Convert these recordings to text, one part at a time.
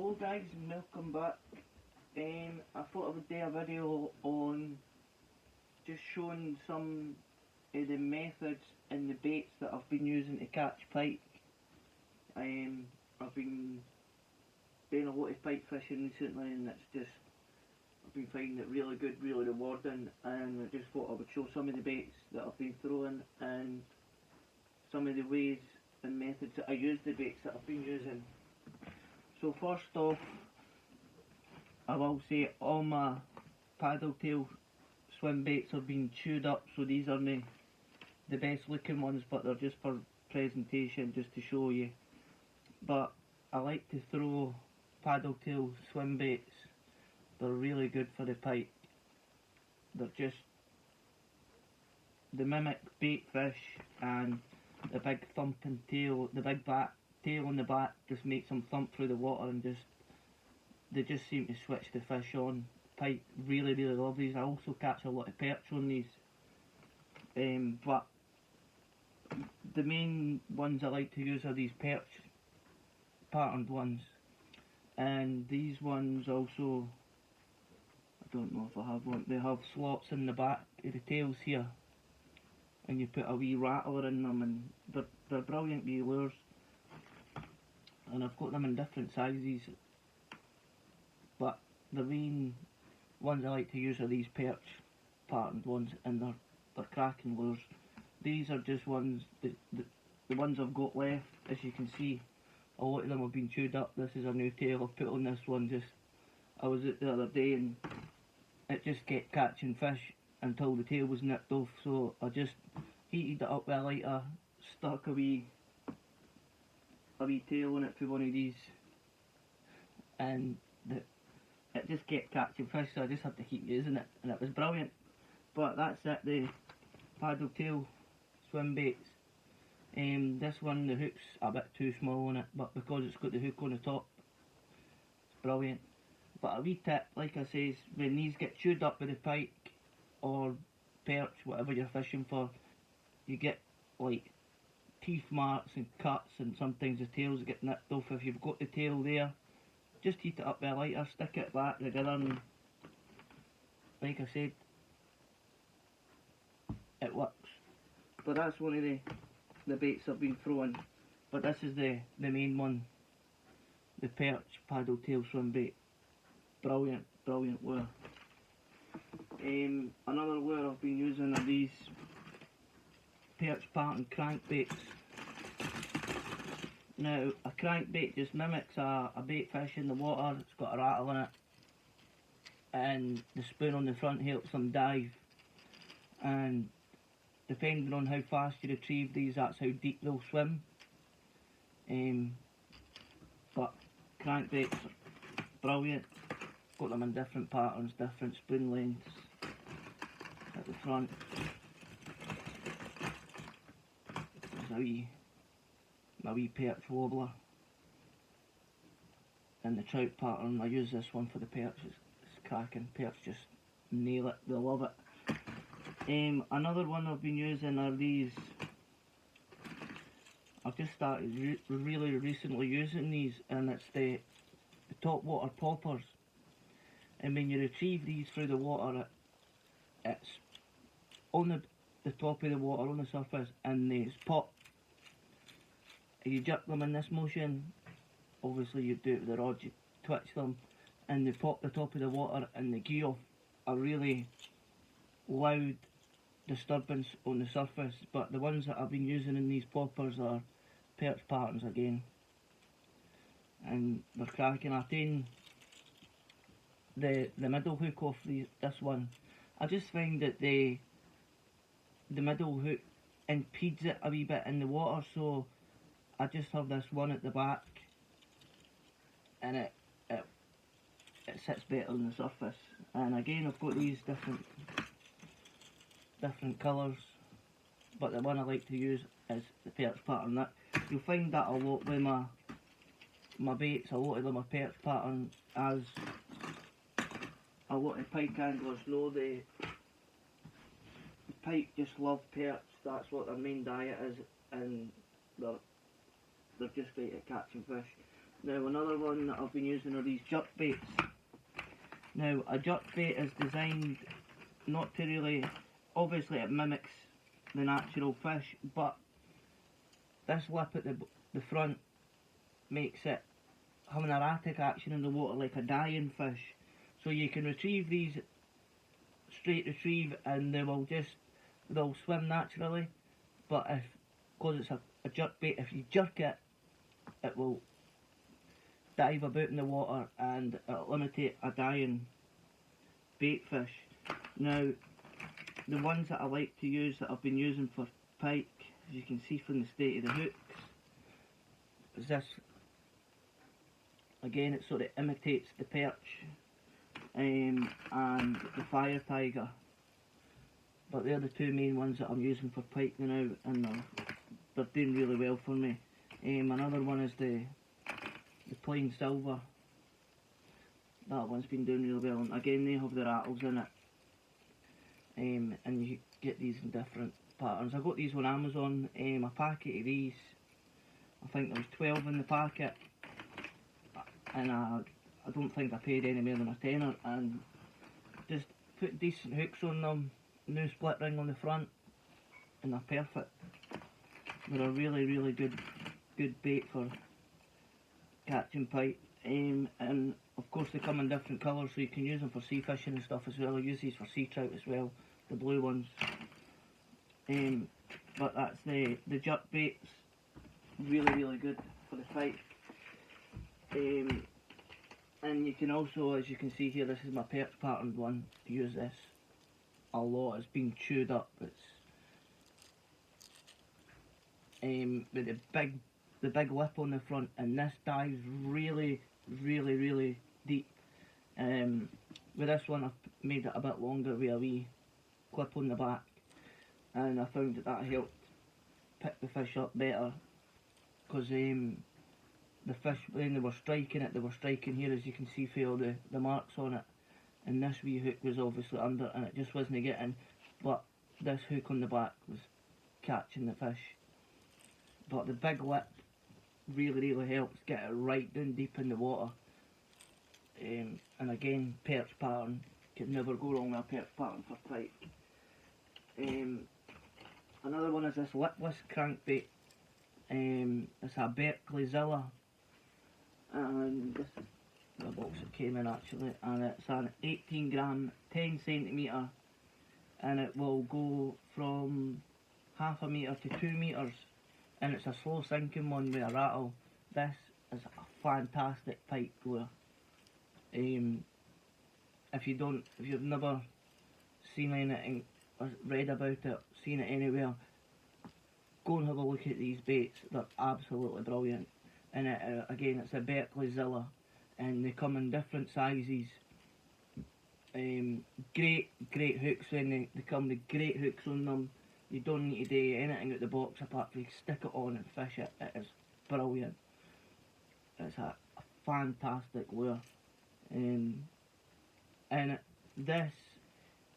Hello guys, and welcome back. I thought I would do a video on just showing some of the methods and the baits that I've been using to catch pike. I've been doing a lot of pike fishing recently, and I've been finding it really good, really rewarding, and I just thought I would show some of the baits that I've been throwing and some of the ways and methods that I use the baits that I've been using. So first off, I will say all my paddle tail swim baits have been chewed up, so these are not the best looking ones, but they're just for presentation, just to show you. But I like to throw paddle tail swim baits. They're really good for the pike. They mimic bait fish, and the big thumping tail, the big tail on the back just makes them thump through the water, and they just seem to switch the fish on. Pike really love these. I also catch a lot of perch on these, but the main ones I like to use are these perch patterned ones, and these ones also, I don't know if I have one, they have slots in the back of the tails here, and you put a wee rattler in them, and they're brilliant wee lures. And I've got them in different sizes, but the main ones I like to use are these perch patterned ones, and they're cracking lures. These are just ones, the ones I've got left. As you can see, a lot of them have been chewed up. This is a new tail I've put on this one. I was out the other day and it just kept catching fish until the tail was nipped off, so I just heated it up with a lighter, stuck a wee tail on it for one of these, and it just kept catching fish, so I just had to keep using it, and it was brilliant. But that's it, the paddle tail swim baits. This one, the hook's a bit too small on it, but because it's got the hook on the top, it's brilliant. But a wee tip, like I says, when these get chewed up with the pike or perch, whatever you're fishing for, you get like teeth marks and cuts, and sometimes the tails get nipped off. If you've got the tail there, just heat it up with a lighter, stick it back together, and like I said, it works. But that's one of the baits I've been throwing. But this is the main one, the perch paddle tail swim bait. Brilliant lure. Another lure I've been using are these perch pattern crankbaits. Now, a crankbait just mimics a bait fish in the water. It's got a rattle in it, and the spoon on the front helps them dive, and depending on how fast you retrieve these, that's how deep they'll swim. But crankbaits are brilliant. Got them in different patterns, different spoon lengths at the front. There's a wee perch wobbler. And the trout pattern, I use this one for the perch. It's cracking. Perch just nail it, they love it. Another one I've been using are these. I've just started really recently using these, and it's the top water poppers. And when you retrieve these through the water, it's on the top of the water, on the surface, and they pop. You jerk them in this motion, obviously you do it with the rod, you twitch them, and they pop the top of the water, and they give off a really loud disturbance on the surface. But the ones that I've been using in these poppers are perch patterns again, and they're cracking. I've taken the middle hook off this one. I just find that the middle hook impedes it a wee bit in the water, so I just have this one at the back, and it sits better on the surface. And again, I've got these different colours, but the one I like to use is the perch pattern. That you'll find that a lot with my baits. A lot of them are perch pattern, as a lot of pike anglers know. The pike just love perch. That's what their main diet is, and they're just great at catching fish. Now another one that I've been using are these jerk baits. Now a jerk bait is designed not to really, obviously it mimics the natural fish, but this lip at the front makes it have an erratic action in the water like a dying fish. So you can retrieve these straight retrieve and they'll swim naturally, but because it's a jerk bait, if you jerk it, it will dive about in the water and it'll imitate a dying bait fish. Now, the ones that I like to use that I've been using for pike, as you can see from the state of the hooks, is this. Again, it sort of imitates the perch and the fire tiger, but they're the two main ones that I'm using for pike now, and they're doing really well for me. Another one is the plain silver. That one's been doing really well, and again they have the rattles in it, and you get these in different patterns. I got these on Amazon, a packet of these, I think there was 12 in the packet, and I don't think I paid any more than a tenner, and just put decent hooks on them, no split ring on the front, and they're perfect. They're a really good bait for catching pike, and of course they come in different colours, so you can use them for sea fishing and stuff as well. I use these for sea trout as well, the blue ones. But that's the jerk baits, really good for the pike. And you can also, as you can see here, this is my perch patterned one. Use this a lot. It's been chewed up. It's with the big lip on the front, and this dives really deep. With this one I've made it a bit longer with a wee clip on the back, and I found that helped pick the fish up better, because the fish, when they were striking here, as you can see for all the marks on it, and this wee hook was obviously under and it just wasn't getting, but this hook on the back was catching the fish. But the big lip really helps get it right down deep in the water. And again, perch pattern, can never go wrong with a perch pattern for pike. Another one is this lipless crankbait. It's a Berkeley Zilla, and this is the box it came in actually, and it's an 18 gram 10 centimetre, and it will go from half a metre to 2 metres, and it's a slow sinking one with a rattle. This is a fantastic pike lure. If you've never seen anything or read about it, seen it anywhere, go and have a look at these baits. They're absolutely brilliant. And again, it's a Berkeley Zilla, and they come in different sizes. Great hooks, and they come with great hooks on them. You don't need to do anything out the box apart from stick it on and fish it. It is brilliant. It's a fantastic lure. And this,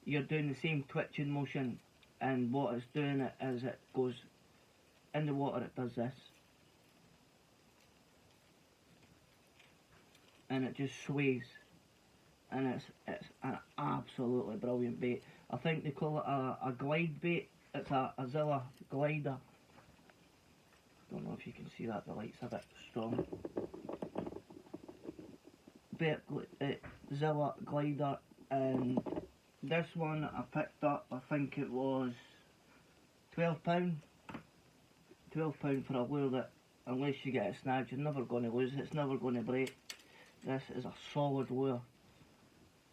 you're doing the same twitching motion, and what it's doing is it goes in the water, it does this, and it just sways, and it's an absolutely brilliant bait. I think they call it a glide bait. It's a Zilla glider. Don't know if you can see that, the light's a bit strong. Zilla glider, and this one I picked up, I think it was £12. £12 for a lure that, unless you get it snagged, you're never going to lose it, it's never going to break. This is a solid lure,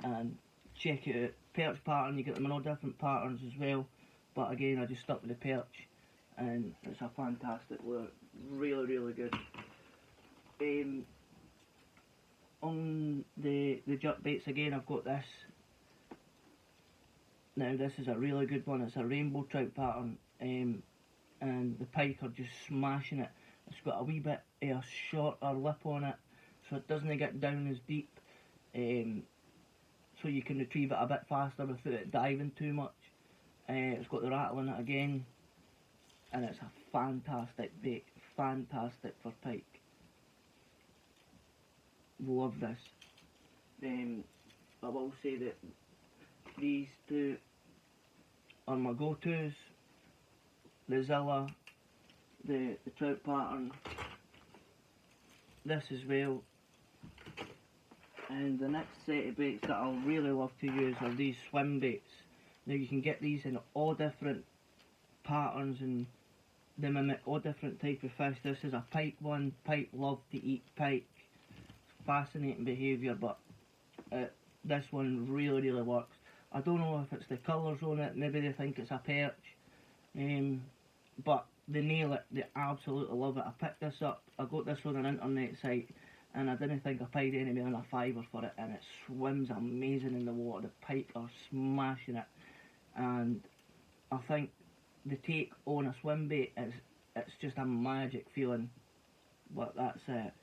and check it out. Perch pattern, you get them in all different patterns as well, but again I just stuck with the perch, and it's a fantastic lure, really good. On the jerk baits again, I've got this. Now this is a really good one, it's a rainbow trout pattern, and the pike are just smashing it. It's got a wee bit of a shorter lip on it, so it doesn't get down as deep, so you can retrieve it a bit faster without it diving too much. It's got the rattle in it again, and it's a fantastic bait, fantastic for pike. love this. I will say that these two are my go-tos. The Zilla, the trout pattern, this as well. And the next set of baits that I'll really love to use are these swim baits. Now you can get these in all different patterns and they mimic all different type of fish. This is a pike one. Pike love to eat pike. Fascinating behaviour, but this one really works. I don't know if it's the colours on it, maybe they think it's a perch, but they nail it, they absolutely love it. I picked this up, I got this on an internet site, and I didn't think I paid any more than a fiver for it, and it swims amazing in the water. The pike are smashing it, and I think the take on a swim bait is, it's just a magic feeling. But that's it.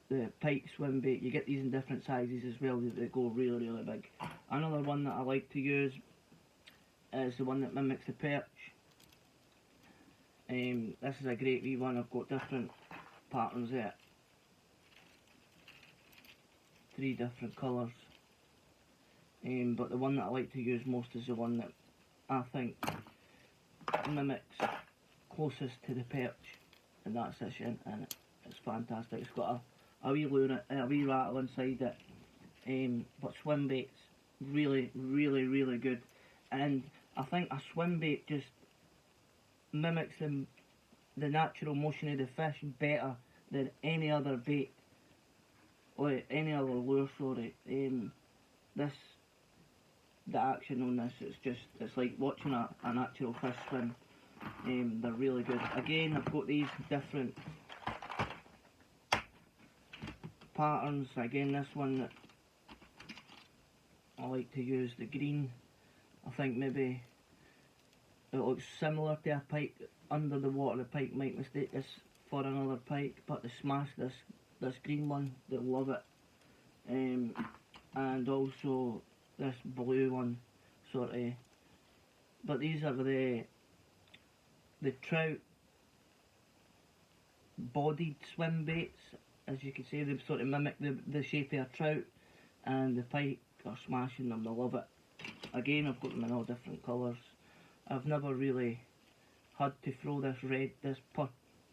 The pike swim bait, you get these in different sizes as well, they go really big. Another one that I like to use is the one that mimics the perch. This is a great wee one. I've got different patterns there, 3 different colours, but the one that I like to use most is the one that I think mimics closest to the perch, and that's this, and it's fantastic. It's got a wee lure, a wee rattle inside it, but swim baits really good. And I think a swim bait just mimics the natural motion of the fish better than any other bait or any other lure. Sorry, the action on this, it's like watching an actual fish swim. They're really good. Again, I've got these different patterns. Again, this one that I like to use, the green, I think maybe it looks similar to a pike. Under the water the pike might mistake this for another pike, but they smash this green one, they love it. And also this blue one, sort of. But these are the trout bodied swim baits. As you can see, they sort of mimic the shape of a trout, and the pike are smashing them, they love it. Again, I've got them in all different colours. I've never really had to throw this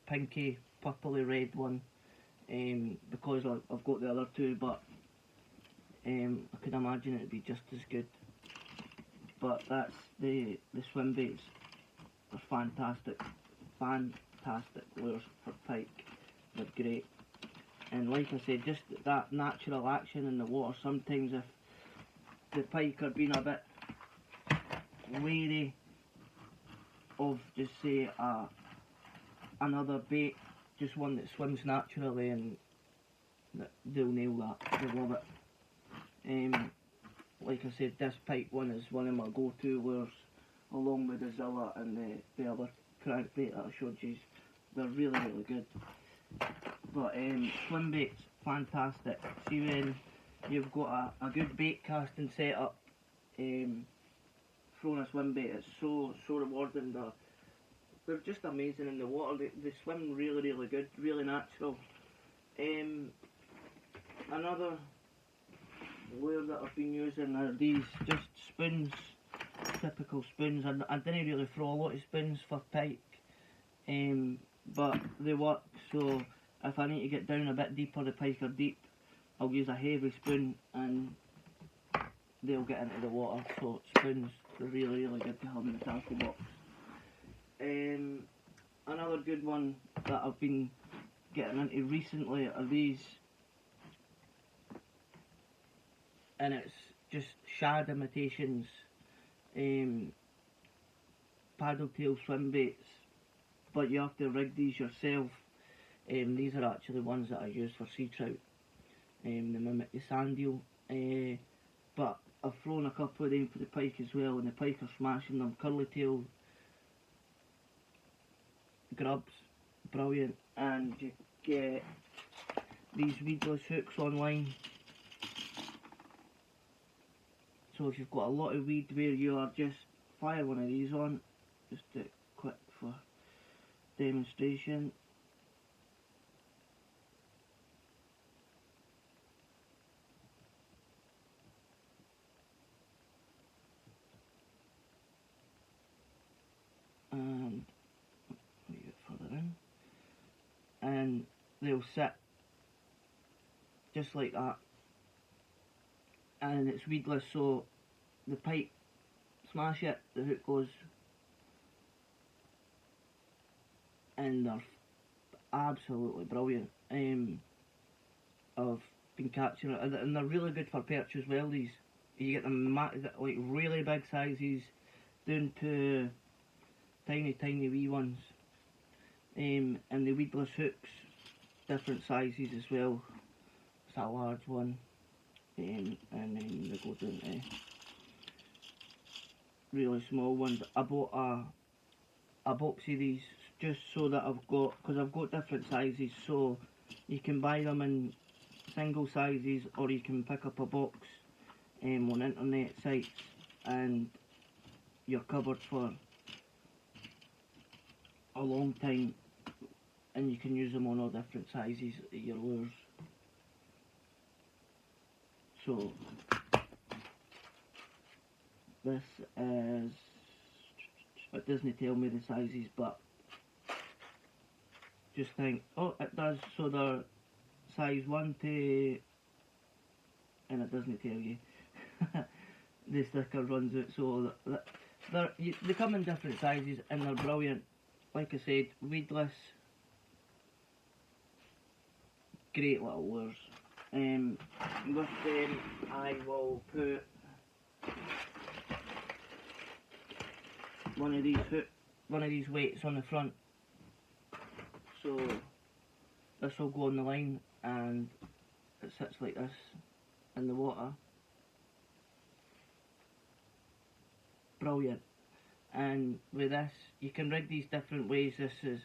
pinky, purpley red one, because I've got the other two, but I could imagine it'd be just as good. But that's the swim baits are fantastic lures for pike. They're great. And like I said, just that natural action in the water. Sometimes if the pike are being a bit wary of, just say, another bait, just one that swims naturally, and they'll nail that. They love it. Like I said, this pike one is one of my go-to lures, along with the Zilla and the other crankbait that I showed you. They're really good. But swim baits, fantastic. See, when you've got a good bait casting setup, throwing a swim bait, it's so rewarding. They're just amazing in the water. They swim really good, really natural. Another lure that I've been using are these just spoons, typical spoons. I didn't really throw a lot of spoons for pike, but they work. So if I need to get down a bit deeper, the pike are deep, I'll use a heavy spoon and they'll get into the water. So spoons are really good to have in the tackle box. Another good one that I've been getting into recently are these, and it's just shad imitations, paddle tail swim baits, but you have to rig these yourself. These are actually ones that I use for sea trout. They mimic the sand eel, but I've thrown a couple of them for the pike as well, and the pike are smashing them. Curly tail grubs, brilliant. And you get these weedless hooks online. So if you've got a lot of weed where you are, just fire one of these on, just do it quick for demonstration. they'll sit just like that, and it's weedless, so the pike smash it, the hook goes, and they're absolutely brilliant. I've been catching it, and they're really good for perch as well. These, you get them like really big sizes down to tiny wee ones, and the weedless hooks, different sizes as well. It's a large one, and then they go down to really small ones. I bought a box of these just so that because I've got different sizes, so you can buy them in single sizes, or you can pick up a box on internet sites, and you're covered for a long time, and you can use them on all different sizes of your lures. So this is, it doesn't tell me the sizes, but just think, oh, it does, so they're size 1 to, and it doesn't tell you. The sticker runs out, so they come in different sizes, and they're brilliant. Like I said, weedless, great little lures. With them, I will put one of these weights on the front, so this will go on the line, and it sits like this in the water. Brilliant. And with this, you can rig these different ways. This is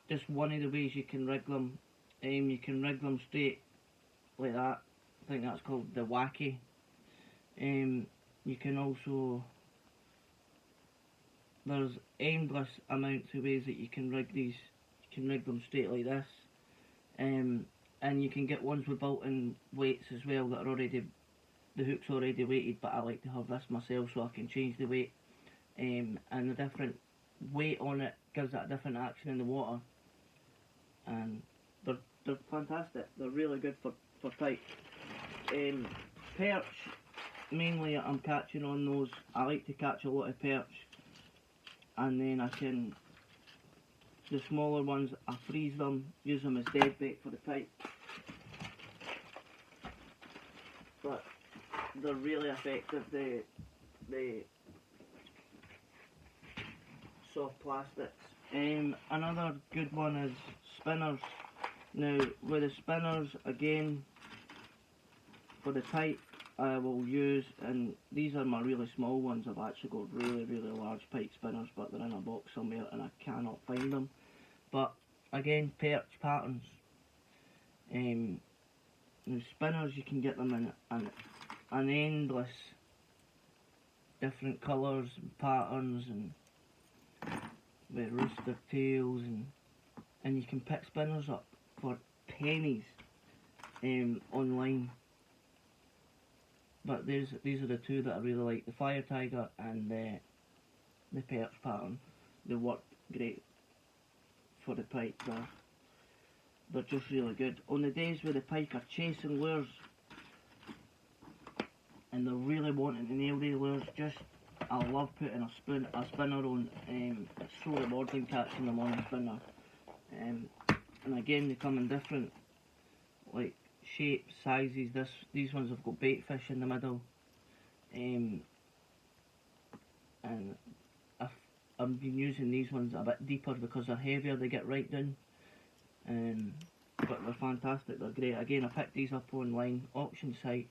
just one of the ways you can rig them. You can rig them straight like that. I think that's called the wacky. You can also, there's endless amounts of ways that you can rig these. You can rig them straight like this, and you can get ones with built-in weights as well that are already, the hook's already weighted, but I like to have this myself so I can change the weight, and the different weight on it gives it a different action in the water, and they're fantastic. They're really good for pike. Perch, mainly I'm catching on those. I like to catch a lot of perch, and then I can, the smaller ones, I freeze them, use them as dead bait for the pike. But they're really effective, the soft plastics. Another good one is spinners. Now with the spinners, again, for the pike, I will use, and these are my really small ones. I've actually got really large pike spinners, but they're in a box somewhere and I cannot find them. But again, perch patterns. The spinners, you can get them in an endless different colours and patterns, and with rooster tails, and you can pick spinners up for pennies online. But these are the two that I really like, the fire tiger and the perch pattern. They work great for the pike. They're just really good. On the days where the pike are chasing lures and they're really wanting to nail these lures, I love putting a spinner on. It's so rewarding catching them on a spinner. And again, they come in different like shapes, sizes. These ones have got bait fish in the middle. And I've been using these ones a bit deeper because they're heavier, they get right down. But they're fantastic, they're great. Again, I picked these up online, auction site,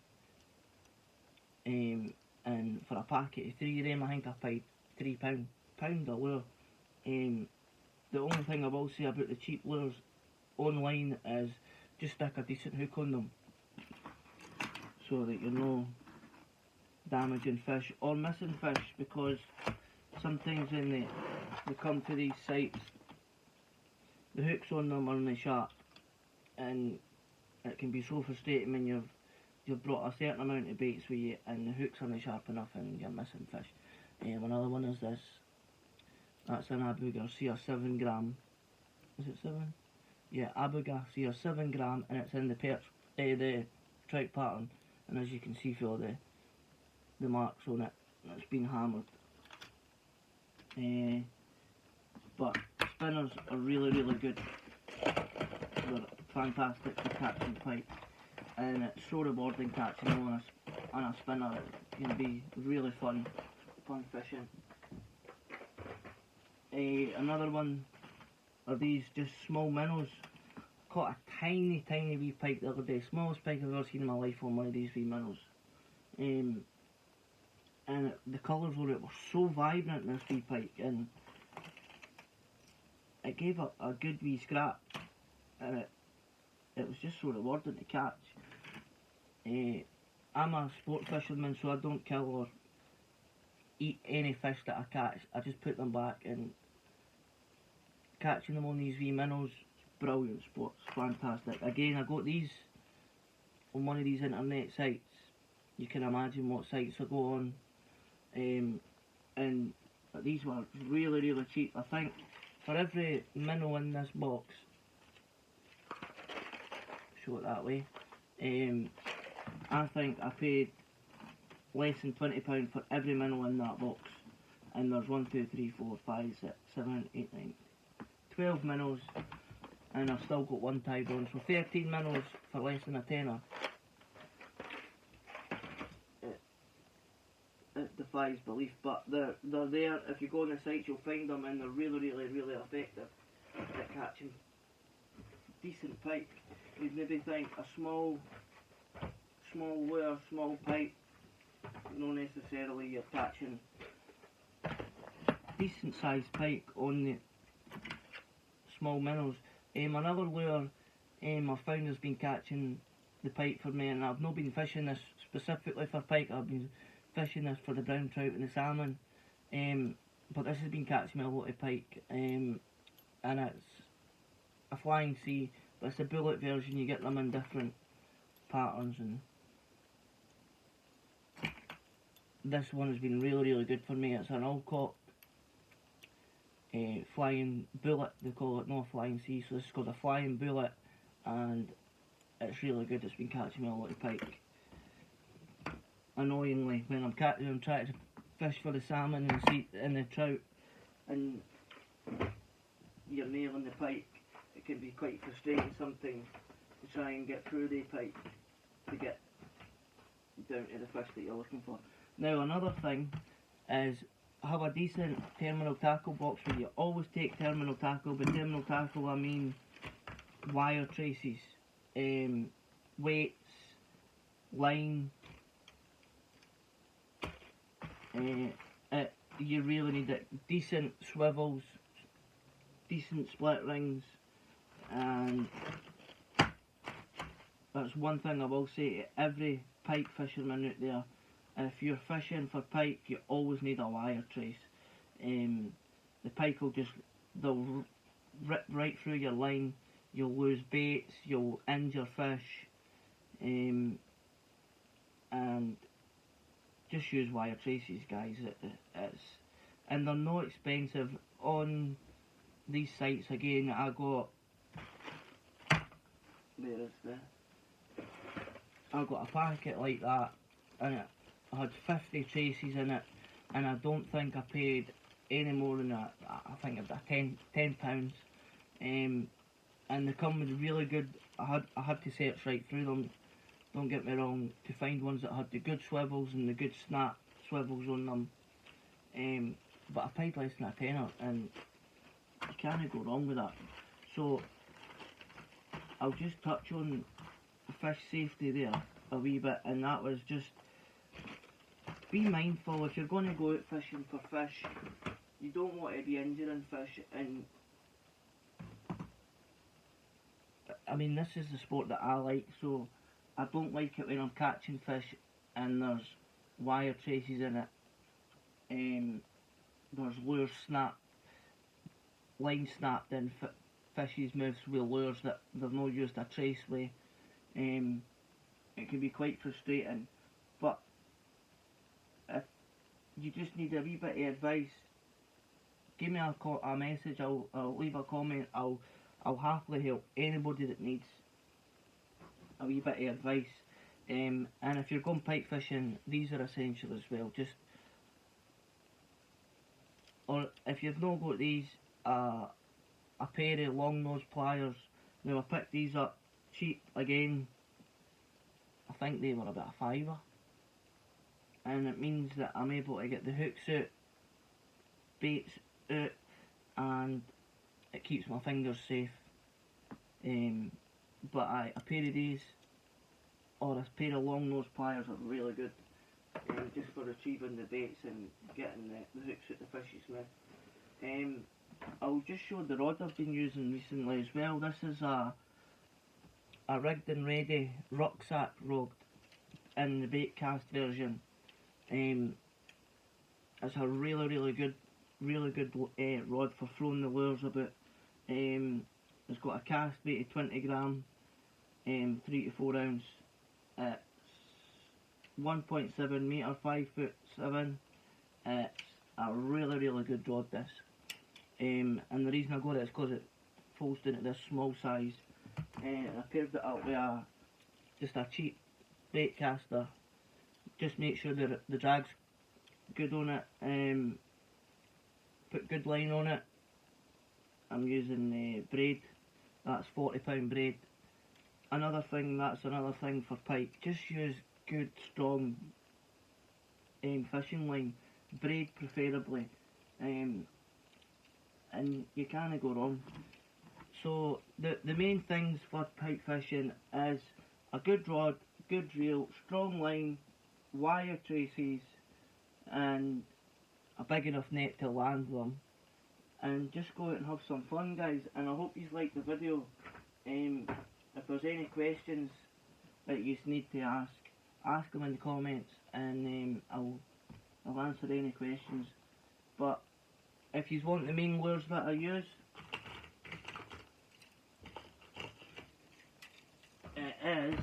and for a packet of 3 of them, I think I paid £3 a lure. The only thing I will say about the cheap lures online is just stick a decent hook on them, so that you're not damaging fish or missing fish, because sometimes when they come to these sites, the hooks on them are only sharp, and it can be so frustrating when you've brought a certain amount of baits with you and the hooks aren't sharp enough and you're missing fish. Another one is this. That's an Abu Garcia 7 gram. Is it 7? yeah, Abugassi or 7 gram, and it's in the trout pattern, and as you can see for the marks on it, it's been hammered. But spinners are really, really good. They're fantastic for catching pike, and it's so rewarding catching them on a spinner. It can be really fun fishing. Another one are these just small minnows. Caught a tiny, tiny wee pike the other day. Smallest pike I've ever seen in my life on one of these wee minnows. And the colours on it were so vibrant in this wee pike, and it gave a good wee scrap, and it was just so rewarding to catch. I'm a sport fisherman, so I don't kill or eat any fish that I catch. I just put them back, and catching them on these wee minnows, brilliant sport, it's fantastic. Again, I got these on one of these internet sites. You can imagine what sites I go on, and these were really, really cheap. I think for every minnow in this box, show it that way, I think I paid less than £20 for every minnow in that box. And there's 1, 2, 3, 4, 5, 6, 7, 8, 9, 12 minnows, and I've still got one tied on, so 13 minnows for less than a tenner. It defies belief, but they're there. If you go on the site, you'll find them, and they're really, really, really effective at catching decent pike. You'd maybe think a small lure, small pike, not necessarily you're catching decent sized pike on the small minnows. Another lure I found has been catching the pike for me, and I've not been fishing this specifically for pike. I've been fishing this for the brown trout and the salmon, but this has been catching me a lot of pike, and it's a flying sea, but it's a bullet version. You get them in different patterns, and this one has been really, really good for me. It's an Alcock flying bullet, they call it, not a flying sea, so this is called a flying bullet, and it's really good. It's been catching me a lot of pike. Annoyingly, when I'm trying to fish for the salmon and the trout, and you're nailing the pike, it can be quite frustrating sometimes to try and get through the pike to get down to the fish that you're looking for. Now, another thing is have a decent terminal tackle box where you always take terminal tackle. By terminal tackle I mean wire traces, weights, line. You really need it. Decent swivels, decent split rings, and that's one thing I will say to every pike fisherman out there. If you're fishing for pike, you always need a wire trace. The pike they'll rip right through your line, you'll lose baits, you'll injure fish, and just use wire traces, guys. And they're not expensive. On these sites, again, I got a packet like that, and it had 50 traces in it, and I don't think I paid any more than that. I think it was £10. And they come with really good. I had to search right through them, don't get me wrong, to find ones that had the good swivels and the good snap swivels on them. But I paid less than a tenner, and you can't go wrong with that. So I'll just touch on fish safety there a wee bit, and that was just be mindful if you're going to go out fishing for fish. You don't want to be injuring fish, and I mean, this is the sport that I like, so I don't like it when I'm catching fish and there's wire traces in it. There's lures snapped, line snapped in fish's mouths with lures that they've not used a trace with. It can be quite frustrating, but if you just need a wee bit of advice, give me a message. I'll leave a comment. I'll I'll happily help anybody that needs a wee bit of advice. And if you're going pike fishing, these are essential as well. Or if you've not got these, a pair of long nose pliers. Now I picked these up cheap again. I think they were about a £5, and it means that I'm able to get the hooks out, baits out, and it keeps my fingers safe. But a pair of these or a pair of long nose pliers are really good, just for retrieving the baits and getting the hooks out the fish's mouth. I'll just show the rod I've been using recently as well. This is a rigged and ready rucksack rod in the bait cast version. It's a really good rod for throwing the lures about. It's got a cast weight of 20 gram, 3 to 4 ounce. It's 1.7 metre, 5'7". It's a really good rod, this. And the reason I got it is because it folds down to this small size. And I paired it up with just a cheap bait caster. Just make sure that the drag's good on it. Put good line on it. I'm using braid. That's 40 pound braid. Another thing for pike. Just use good strong fishing line, braid preferably. And you can't go wrong. So the main things for pike fishing is a good rod, good reel, strong line, wire traces, and a big enough net to land them. And just go out and have some fun, guys. And I hope you liked the video. If there's any questions that you need to ask them in the comments, and I'll answer any questions. But if you want the main lures that I use, it is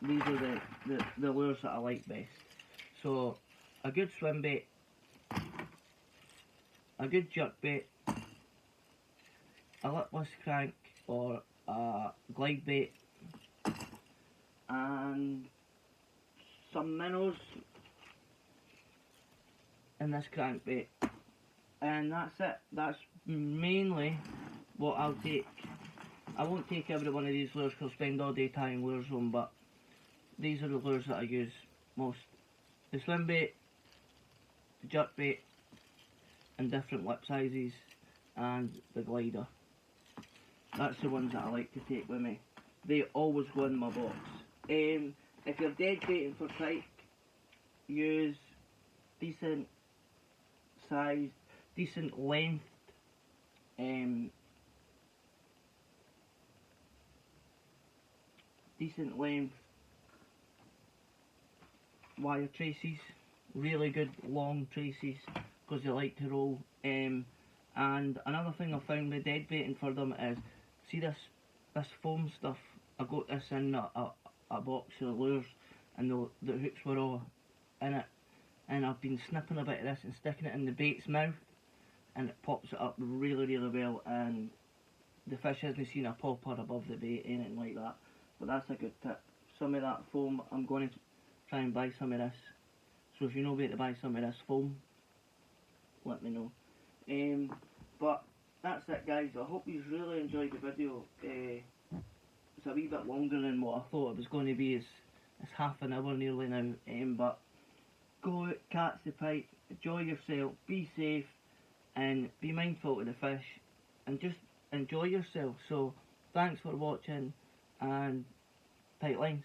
these are the lures that I like best. So a good swim bait, a good jerk bait, a lipless crank or a glide bait, and some minnows in this crankbait, and that's it. That's mainly what I'll take. I won't take every one of these lures because I'll spend all day tying lures on, but these are the lures that I use most. The swim bait, the jerk bait, and different lip sizes, and the glider. That's the ones that I like to take with me. They always go in my box. If you're dead baiting for pike, use decent size, decent length, wire traces, really good long traces, because they like to roll. And another thing I found with dead baiting for them is, see this foam stuff. I got this in a box of lures, and the hooks were all in it, and I've been snipping a bit of this and sticking it in the bait's mouth, and it pops it up really well, and the fish hasn't seen a popper above the bait, anything like that. But that's a good tip. Some of that foam, I'm going to try and buy some of this. So if you know where to buy some of this foam, let me know. But that's it, guys. I hope you really enjoyed the video. It's a wee bit longer than what I thought it was going to be. It's half an hour nearly now. But go out, catch the pike, enjoy yourself, be safe, and be mindful of the fish, and just enjoy yourself. So thanks for watching, and tight lines.